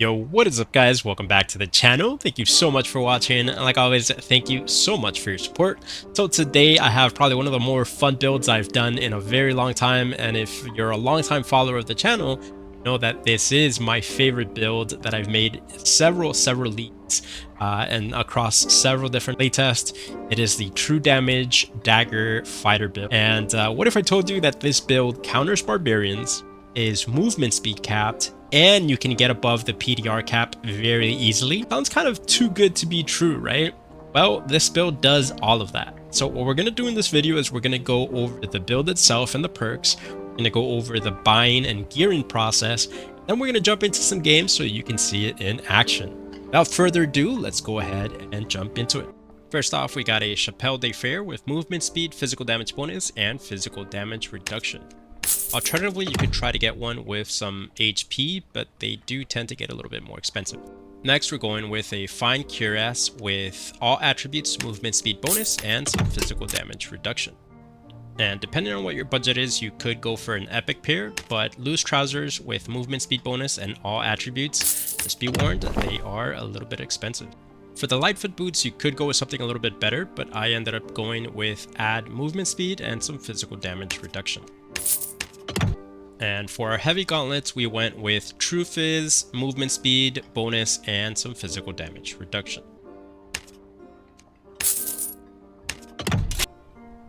Yo, what is up guys? Welcome back to the channel. Thank you so much for watching. And like always, thank you so much for your support. So today I have probably one of the more fun builds I've done in a very long time. And if you're a longtime follower of the channel, know that this is my favorite build that I've made several leagues and across several different playtests. It is the True Damage Dagger Fighter build. And what if I told you that this build counters barbarians, is movement speed capped, and you can get above the PDR cap very easily? Sounds kind of too good to be true, right? Well, this build does all of that. So what we're going to do in this video is we're going to go over the build itself and the perks. We're going to go over the buying and gearing process. Then we're going to jump into some games so you can see it in action. Without further ado, let's go ahead and jump into it. First off, we got a Chapelle de Fer with movement speed, physical damage bonus, and physical damage reduction. Alternatively, you could try to get one with some HP, but they do tend to get a little bit more expensive. Next, we're going with a Fine Cuirass with all attributes, movement speed bonus, and some physical damage reduction. And depending on what your budget is, you could go for an epic pair, but loose trousers with movement speed bonus and all attributes, just be warned, they are a little bit expensive. For the Lightfoot boots, you could go with something a little bit better, but I ended up going with add movement speed and some physical damage reduction. And for our heavy gauntlets, we went with True Fizz, movement speed, bonus, and some physical damage reduction.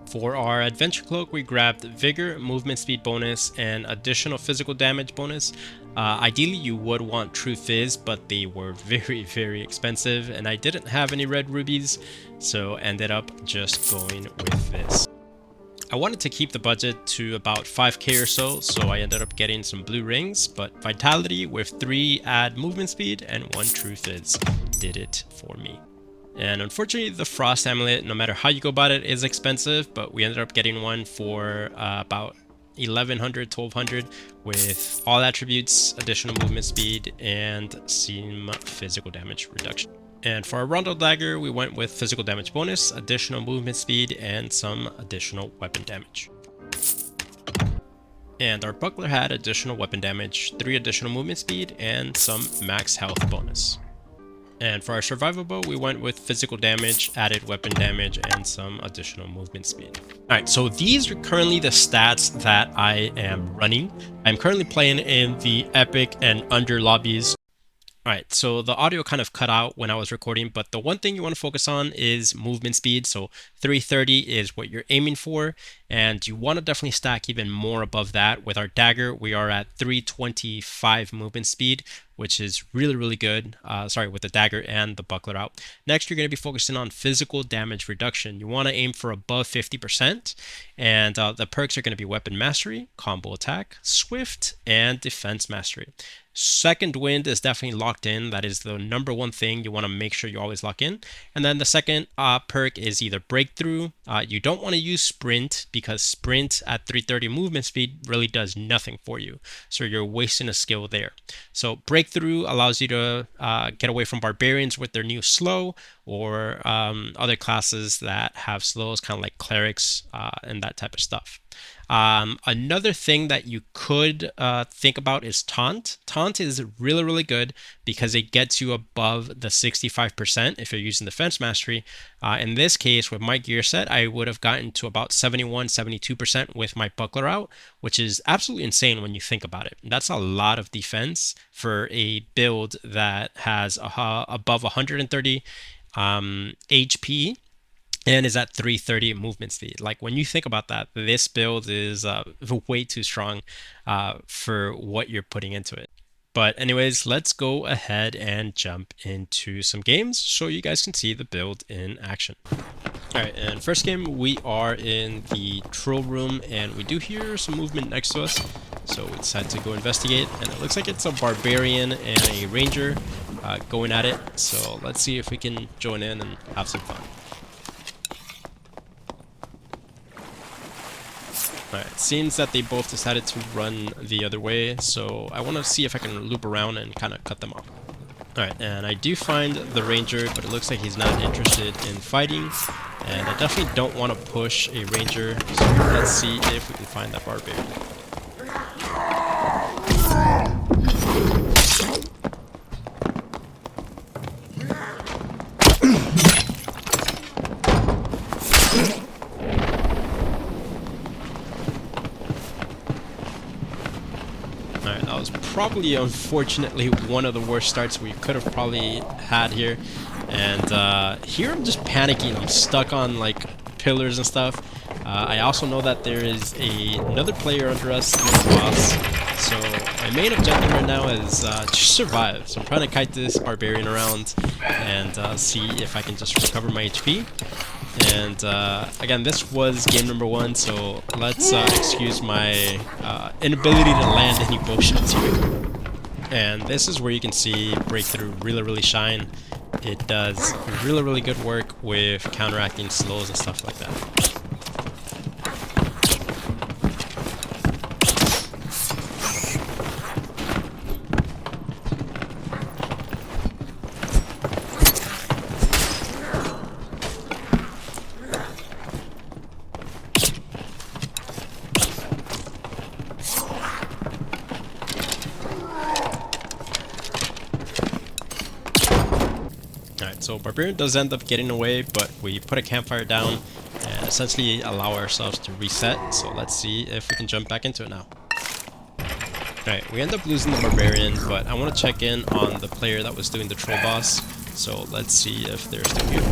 For our adventure cloak, we grabbed Vigor, movement speed bonus, and additional physical damage bonus. Ideally, you would want True Fizz, but they were very expensive, and I didn't have any red rubies, so ended up just going with this. I wanted to keep the budget to about 5k or so I ended up getting some blue rings, but Vitality with 3 add movement speed and 1 True Fizz did it for me. And unfortunately, the Frost Amulet, no matter how you go about it, is expensive, but we ended up getting one for about 1100, 1200 with all attributes, additional movement speed, and some physical damage reduction. And for our Rondel Dagger, we went with physical damage bonus, additional movement speed, and some additional weapon damage. And our Buckler had additional weapon damage, 3 additional movement speed, and some max health bonus. And for our Survival Bow, we went with physical damage, added weapon damage, and some additional movement speed. Alright, so these are currently the stats that I am running. I'm currently playing in the Epic and Under lobbies. Alright, so the audio kind of cut out when I was recording, but the one thing you want to focus on is movement speed. So 330 is what you're aiming for, and you want to definitely stack even more above that. With our dagger, we are at 325 movement speed, which is really good. With the dagger and the buckler out. Next, you're going to be focusing on physical damage reduction. You want to aim for above 50%, and the perks are going to be weapon mastery, combo attack, swift, and defense mastery. Second wind is definitely locked in. That is the number one thing you want to make sure you always lock in. And then the second perk is either breakthrough. You don't want to use sprint because sprint at 330 movement speed really does nothing for you. So you're wasting a skill there. So breakthrough allows you to get away from barbarians with their new slow, or other classes that have slows, kind of like clerics and that type of stuff. Another thing that you could think about is taunt. Taunt is really good because it gets you above the 65% if you're using defense mastery. In this case, with my gear set, I would have gotten to about 71-72% with my buckler out, which is absolutely insane when you think about it. That's a lot of defense for a build that has above 130 HP and is at 330 movement speed. Like, when you think about that, this build is way too strong for what you're putting into it. But anyways, let's go ahead and jump into some games so you guys can see the build in action. Alright, and first game, we are in the Troll Room, and we do hear some movement next to us, so we decide to go investigate, and it looks like it's a Barbarian and a Ranger going at it, so let's see if we can join in and have some fun. Alright, it seems that they both decided to run the other way, so I want to see if I can loop around and kind of cut them off. Alright, and I do find the Ranger, but it looks like he's not interested in fighting, and I definitely don't want to push a Ranger, so let's see if we can find that Barbarian. probably, unfortunately, one of the worst starts we could have probably had here. And here I'm just panicking. I'm stuck on like pillars and stuff. I also know that there is another player under us in the boss. So my main objective right now is to survive. So I'm trying to kite this barbarian around and see if I can just recover my HP. And again, this was game number 1, so let's excuse my inability to land any bow shots here. And this is where you can see Breakthrough really shine. It does really good work with counteracting slows and stuff like that. So Barbarian does end up getting away, but we put a campfire down and essentially allow ourselves to reset. So let's see if we can jump back into it now. Alright, we end up losing the Barbarian, but I want to check in on the player that was doing the troll boss. So let's see if they're still here.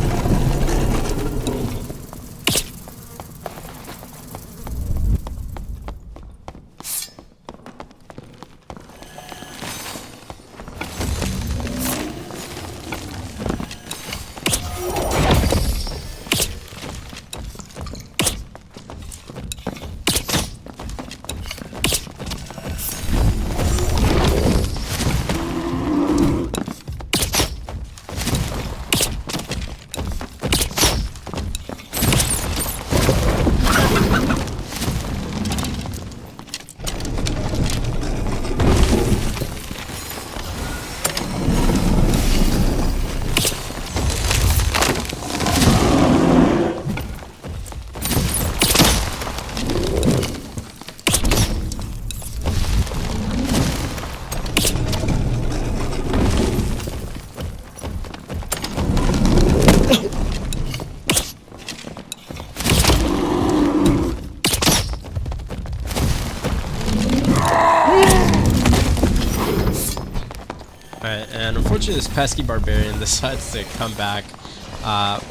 And unfortunately this pesky barbarian decides to come back.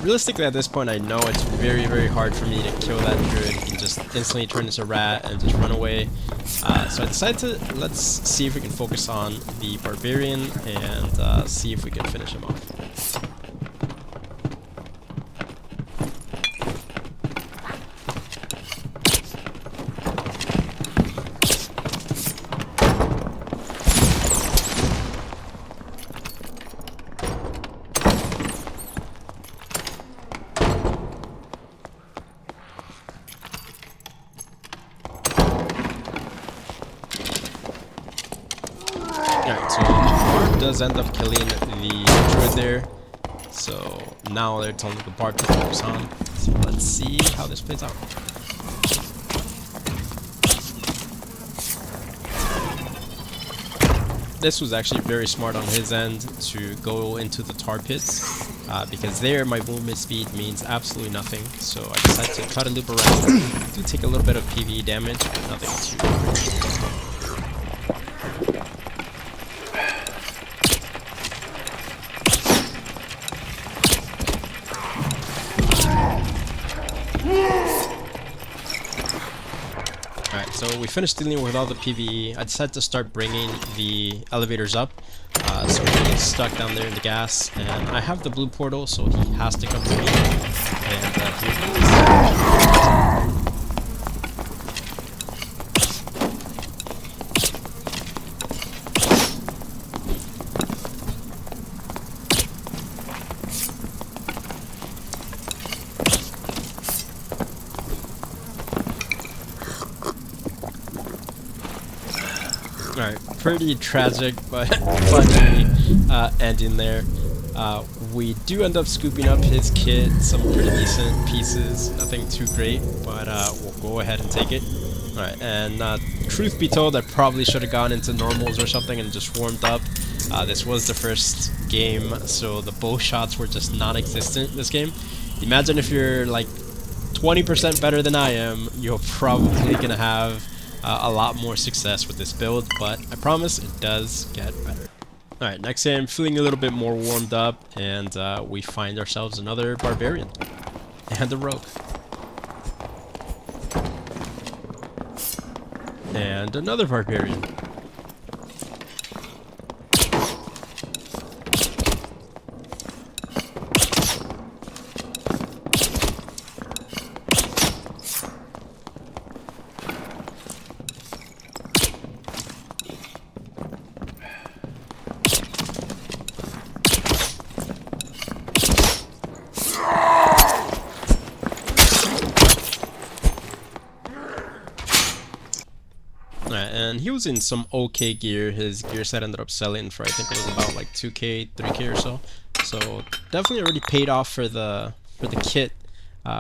Realistically at this point I know it's very hard for me to kill that druid and just instantly turn into a rat and just run away. So I decided to, let's see if we can focus on the barbarian and see if we can finish him off. Alright, so Barb does end up killing the druid there. So now they're telling the Barb to focus on. So let's see how this plays out. This was actually very smart on his end to go into the tar pits, because there my movement speed means absolutely nothing. So I decided to try to loop around. Do take a little bit of PvE damage, but nothing too. Alright, so we finished dealing with all the PvE. I decided to start bringing the elevators up. So we're getting stuck down there in the gas. And I have the blue portal, so he has to come to me. And here he is. Alright, pretty tragic, but funny ending there. We do end up scooping up his kit, some pretty decent pieces, nothing too great, but we'll go ahead and take it. Alright, and truth be told, I probably should have gone into normals or something and just warmed up. This was the first game, so the bow shots were just non-existent this game. Imagine if you're like 20% better than I am, you're probably gonna have a lot more success with this build, but I promise it does get better. Alright, next game, feeling a little bit more warmed up, and we find ourselves another barbarian and a rogue. And another barbarian. And he was in some okay gear. His gear set ended up selling for, I think it was about like 2k, 3k or so. So definitely already paid off for the kit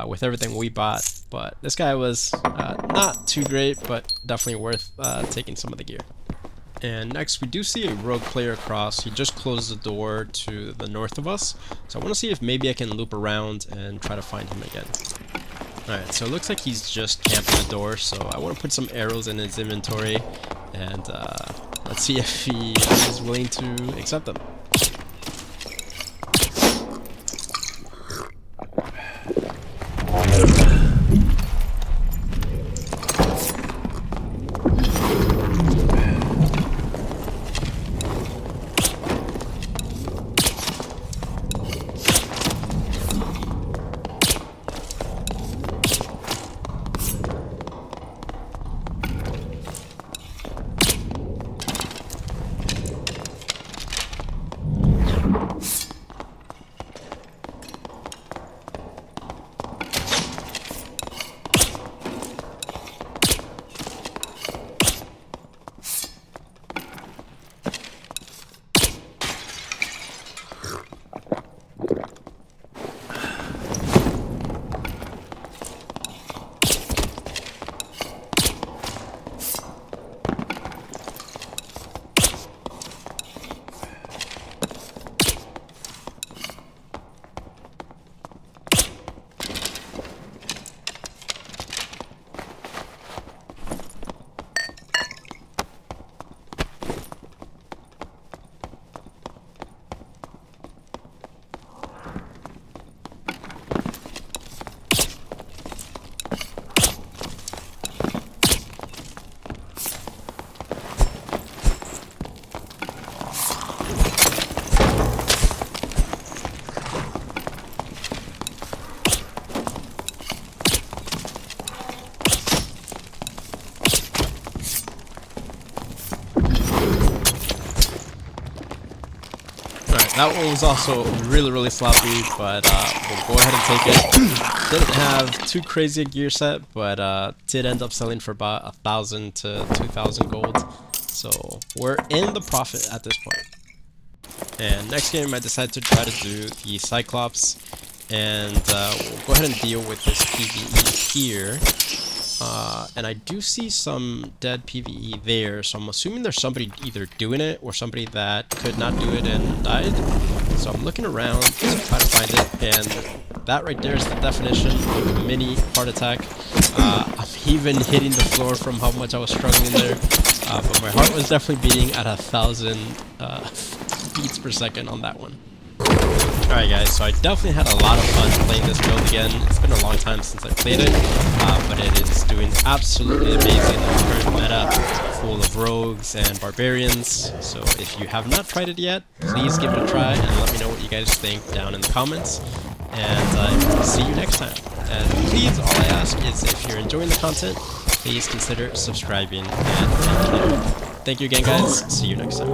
with everything we bought. But this guy was not too great, but definitely worth taking some of the gear. And next we do see a rogue player across. He just closed the door to the north of us. So I want to see if maybe I can loop around and try to find him again. Alright, so it looks like he's just camping the door, so I want to put some arrows in his inventory, and let's see if he is willing to accept them. That one was also really sloppy, but we'll go ahead and take it. Didn't have too crazy a gear set, but did end up selling for about 1,000 to 2,000 gold. So we're in the profit at this point. And next game I decided to try to do the Cyclops, and we'll go ahead and deal with this PvE here. And I do see some dead PvE there, so I'm assuming there's somebody either doing it or somebody that could not do it and died. So I'm looking around to try to find it, and that right there is the definition of a mini heart attack. I'm even hitting the floor from how much I was struggling there, but my heart was definitely beating at 1,000 beats per second on that one. Alright guys, so I definitely had a lot of fun playing this build again. It's been a long time since I played it, but it is doing absolutely amazing in the current meta, full of rogues and barbarians. So if you have not tried it yet, please give it a try and let me know what you guys think down in the comments. And see you next time. And please, all I ask is if you're enjoying the content, please consider subscribing, and thank you again guys. See you next time.